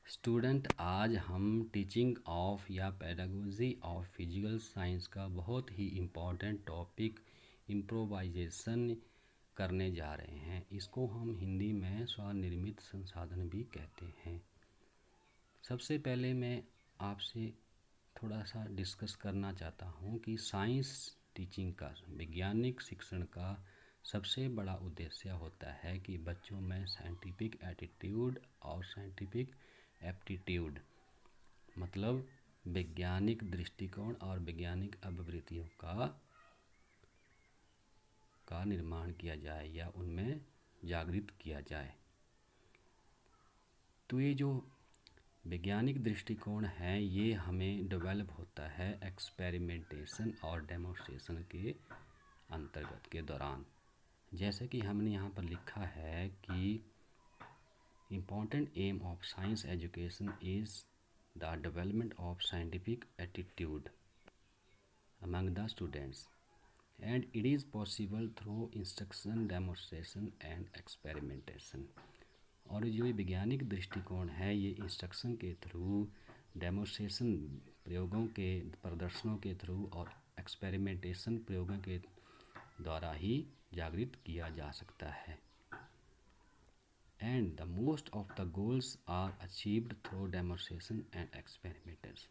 Student, आज हम teaching of या पेडागोजी ऑफ फिजिकल साइंस का बहुत ही इम्पोर्टेंट टॉपिक इम्प्रोवाइजेशन करने जा रहे हैं। इसको हम हिंदी में स्वनिर्मित संसाधन भी कहते हैं। सबसे पहले मैं आपसे थोड़ा सा डिस्कस करना चाहता हूँ कि साइंस टीचिंग का, वैज्ञानिक शिक्षण का सबसे बड़ा उद्देश्य होता है कि बच्चों में साइंटिफिक एटीट्यूड और साइंटिफिक एप्टीट्यूड, मतलब वैज्ञानिक दृष्टिकोण और वैज्ञानिक अभिवृत्तियों का निर्माण किया जाए या उनमें जागृत किया जाए। तो ये जो वैज्ञानिक दृष्टिकोण है ये हमें डेवलप होता है एक्सपेरिमेंटेशन और डेमोन्स्ट्रेशन के अंतर्गत के दौरान। जैसे कि हमने यहाँ पर लिखा है कि important aim of science education is the development of scientific attitude among the students, and it is possible through instruction, demonstration and experimentation। और जो ये वैज्ञानिक दृष्टिकोण है ये इंस्ट्रक्शन के थ्रू, डेमोन्स्ट्रेशन प्रयोगों के प्रदर्शनों के थ्रू और एक्सपेरिमेंटेशन प्रयोगों के द्वारा ही जागृत किया जा सकता है। And the most of the goals are achieved through demonstration and experimentation.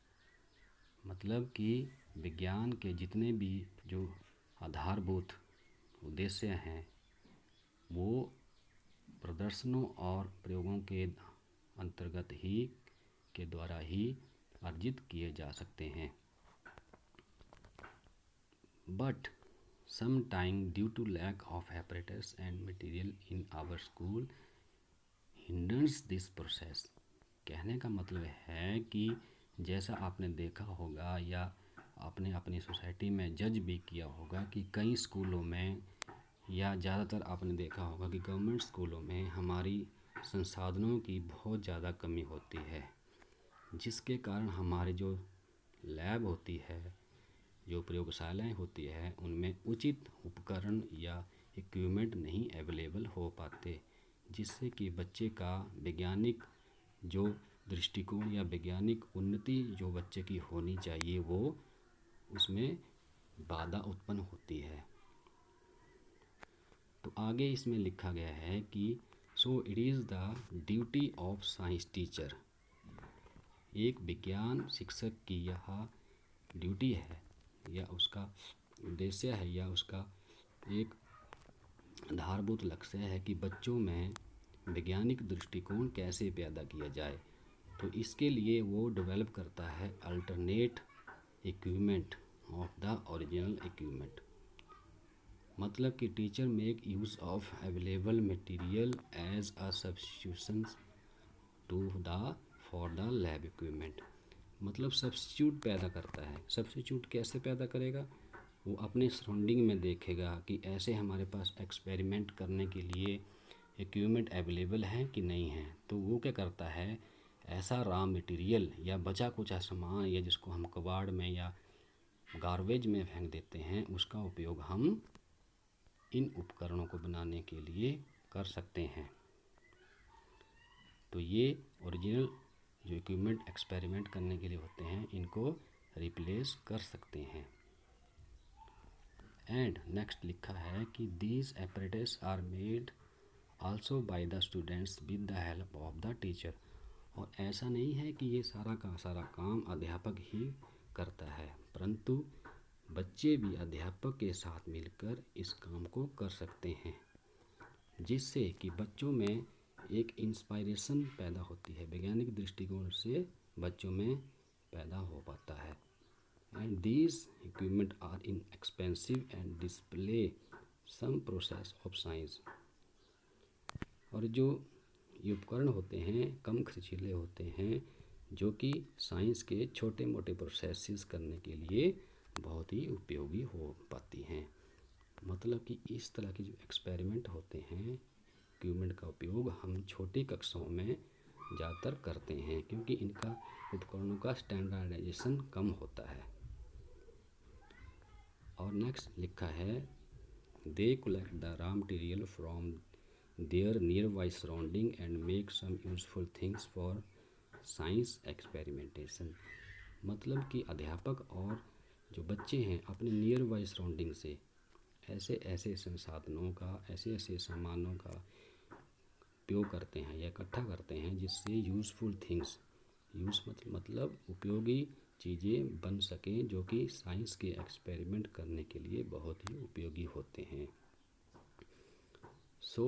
मतलब कि विज्ञान के जितने भी जो आधारभूत उद्देश्य हैं वो प्रदर्शनों और प्रयोगों के अंतर्गत ही के द्वारा ही अर्जित किए जा सकते हैं। But some time due to lack of apparatus and material in our school hinders this process. कहने का मतलब है कि जैसा आपने देखा होगा या आपने अपनी सोसाइटी में जज भी किया होगा कि कई स्कूलों में या ज़्यादातर आपने देखा होगा कि गवर्नमेंट स्कूलों में हमारी संसाधनों की बहुत ज़्यादा कमी होती है, जिसके कारण हमारे जो लैब होती है, जो प्रयोगशालाएं होती है, उनमें उचित उपकरण या इक्विपमेंट नहीं अवेलेबल हो पाते, जिससे कि बच्चे का वैज्ञानिक जो दृष्टिकोण या वैज्ञानिक उन्नति जो बच्चे की होनी चाहिए वो उसमें बाधा उत्पन्न होती है। तो आगे इसमें लिखा गया है कि so it is the duty of science teacher. एक विज्ञान शिक्षक की यह ड्यूटी है या उसका उद्देश्य है या उसका एक आधारभूत लक्ष्य है कि बच्चों में वैज्ञानिक दृष्टिकोण कैसे पैदा किया जाए। तो इसके लिए वो डेवलप करता है alternate equipment of the original equipment. मतलब कि teacher make use of available material as a substitution to the for the lab equipment. मतलब सब्स्टिट्यूट पैदा करता है। सब्स्टिट्यूट कैसे पैदा करेगा? वो अपने सराउंडिंग में देखेगा कि ऐसे हमारे पास एक्सपेरिमेंट करने के लिए इक्विपमेंट अवेलेबल हैं कि नहीं हैं। तो वो क्या करता है, ऐसा रॉ मटेरियल या बचा कुचा सामान या जिसको हम कबाड़ में या गार्बेज में फेंक देते हैं, उसका उपयोग हम इन उपकरणों को बनाने के लिए कर सकते हैं। तो ये ओरिजिनल जो इक्विपमेंट एक्सपेरिमेंट करने के लिए होते हैं इनको रिप्लेस कर सकते हैं। एंड नेक्स्ट लिखा है कि these apparatus are made also by the students with the help of the teacher. और ऐसा नहीं है कि ये सारा का सारा काम अध्यापक ही करता है, परंतु बच्चे भी अध्यापक के साथ मिलकर इस काम को कर सकते हैं, जिससे कि बच्चों में एक इंस्पायरेशन पैदा होती है, वैज्ञानिक दृष्टिकोण से बच्चों में पैदा हो पाता है। And these equipment are inexpensive and display some process of science. और जो ये उपकरण होते हैं कम खर्चीले होते हैं, जो कि साइंस के छोटे मोटे प्रोसेसेस करने के लिए बहुत ही उपयोगी हो पाती हैं। मतलब कि इस तरह के जो एक्सपेरिमेंट होते हैं, इक्विपमेंट का उपयोग हम छोटी कक्षाओं में ज़्यादातर करते हैं, क्योंकि इनका उपकरणों का स्टैंडर्डाइजेशन कम होता है। और नेक्स्ट लिखा है they collect the raw material from their nearby surrounding and make some useful things for science experimentation, मतलब कि अध्यापक और जो बच्चे हैं अपने नियर बाय सराउंडिंग से ऐसे ऐसे संसाधनों का, ऐसे ऐसे सामानों का उपयोग करते हैं या इकट्ठा करते हैं जिससे यूज़फुल थिंग्स, यूज़ मतलब उपयोगी चीज़ें बन सकें जो कि साइंस के एक्सपेरिमेंट करने के लिए बहुत ही उपयोगी होते हैं। सो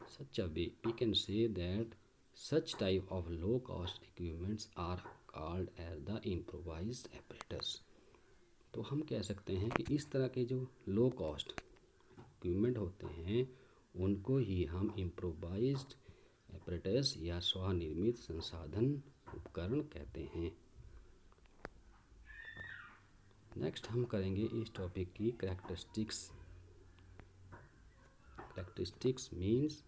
such a way we can say that such type of low cost equipments are called as the improvised apparatus। तो हम कह सकते हैं कि इस तरह के जो लो कॉस्ट इक्विपमेंट होते हैं उनको ही हम इम्प्रोवाइज्ड apparatus या स्वनिर्मित संसाधन उपकरण कहते हैं। नेक्स्ट हम करेंगे इस टॉपिक की कैरेक्टरिस्टिक्स। कैरेक्टरिस्टिक्स मीन्स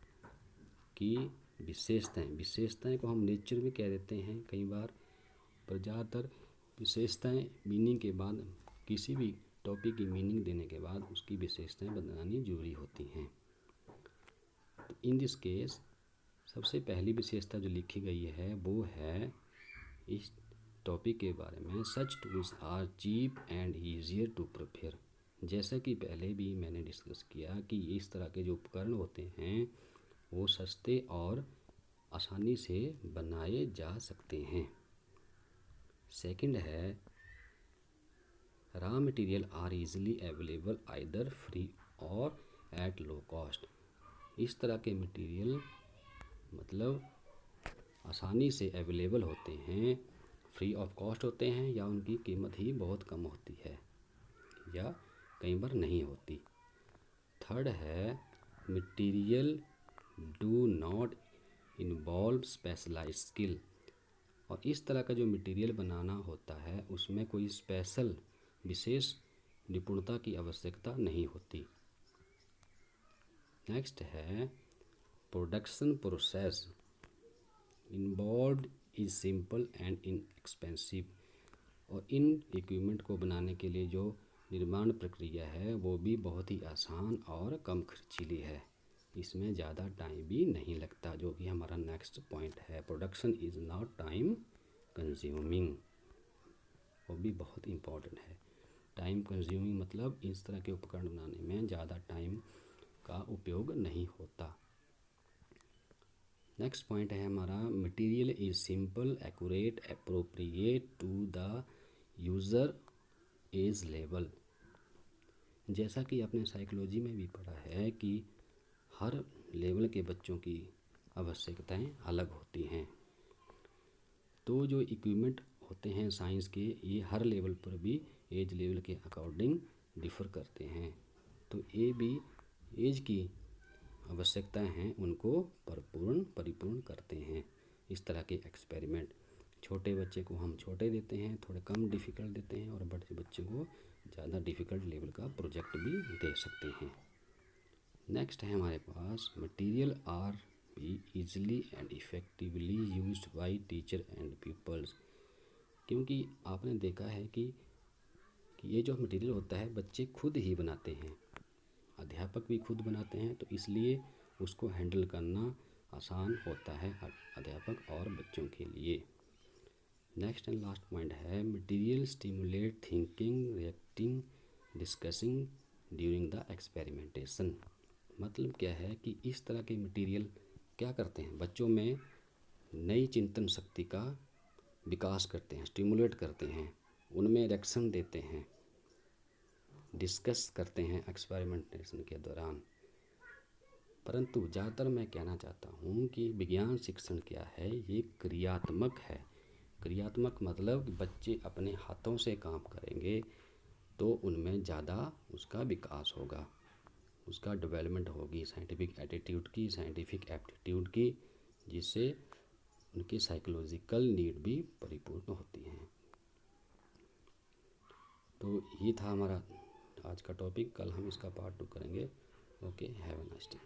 कि विशेषताएं को हम नेचर भी कह देते हैं कई बार, पर ज़्यादातर विशेषताएं मीनिंग के बाद, किसी भी टॉपिक की मीनिंग देने के बाद उसकी विशेषताएं बतानी जरूरी होती हैं। तो इन दिस केस सबसे पहली विशेषता जो लिखी गई है वो है इस टॉपिक के बारे में, such tools are cheap and easier to prepare. जैसा कि पहले भी मैंने डिस्कस किया कि इस तरह के जो उपकरण होते हैं वो सस्ते और आसानी से बनाए जा सकते हैं। सेकंड है raw material are easily available either free और एट लो कॉस्ट। इस तरह के मटेरियल मतलब आसानी से अवेलेबल होते हैं, फ्री ऑफ कॉस्ट होते हैं या उनकी कीमत ही बहुत कम होती है या कई बार नहीं होती। थर्ड है material do not involve specialised skill. और इस तरह का जो मटेरियल बनाना होता है उसमें कोई स्पेशल विशेष निपुणता की आवश्यकता नहीं होती। नेक्स्ट है production process involved is simple and inexpensive. और इन इक्विपमेंट को बनाने के लिए जो निर्माण प्रक्रिया है वो भी बहुत ही आसान और कम खर्चीली है, इसमें ज़्यादा टाइम भी नहीं लगता, जो कि हमारा नेक्स्ट पॉइंट है। Production is not time consuming, वो भी बहुत इम्पोर्टेंट है। टाइम कंज्यूमिंग मतलब इस तरह के उपकरण बनाने में ज़्यादा टाइम का उपयोग नहीं होता। नेक्स्ट पॉइंट है हमारा material is simple accurate appropriate to the user age level. जैसा कि आपने साइकोलॉजी में भी पढ़ा है कि हर लेवल के बच्चों की आवश्यकताएं अलग होती हैं, तो जो इक्विपमेंट होते हैं साइंस के ये हर लेवल पर भी एज लेवल के अकॉर्डिंग डिफ़र करते हैं। तो ये भी एज की आवश्यकताएं हैं उनको परिपूर्ण करते हैं। इस तरह के एक्सपेरिमेंट छोटे बच्चे को हम छोटे देते हैं, थोड़े कम डिफ़िकल्ट देते हैं, और बड़े बच्चे को ज़्यादा डिफ़िकल्ट लेवल का प्रोजेक्ट भी दे सकते हैं। नेक्स्ट है हमारे पास material are be easily and effectively used by teacher and peoples. क्योंकि आपने देखा है कि ये जो मटेरियल होता है बच्चे खुद ही बनाते हैं, अध्यापक भी खुद बनाते हैं, तो इसलिए उसको हैंडल करना आसान होता है अध्यापक और बच्चों के लिए। नेक्स्ट एंड लास्ट पॉइंट है material stimulate thinking reacting discussing during the experimentation. मतलब क्या है कि इस तरह के मटेरियल क्या करते हैं, बच्चों में नई चिंतन शक्ति का विकास करते हैं, स्टिमुलेट करते हैं, उनमें रिएक्शन देते हैं, डिस्कस करते हैं एक्सपेरिमेंटेशन के दौरान। परंतु ज़्यादातर मैं कहना चाहता हूँ कि विज्ञान शिक्षण क्या है, ये क्रियात्मक है। क्रियात्मक मतलब बच्चे अपने हाथों से काम करेंगे तो उनमें ज़्यादा उसका विकास होगा, उसका डेवलपमेंट होगी साइंटिफिक एटीट्यूड की, साइंटिफिक एप्टीट्यूड की, जिससे उनकी साइकोलॉजिकल नीड भी परिपूर्ण होती हैं। तो ये था हमारा आज का टॉपिक, कल हम इसका पार्ट 2 करेंगे। Okay, have a nice day.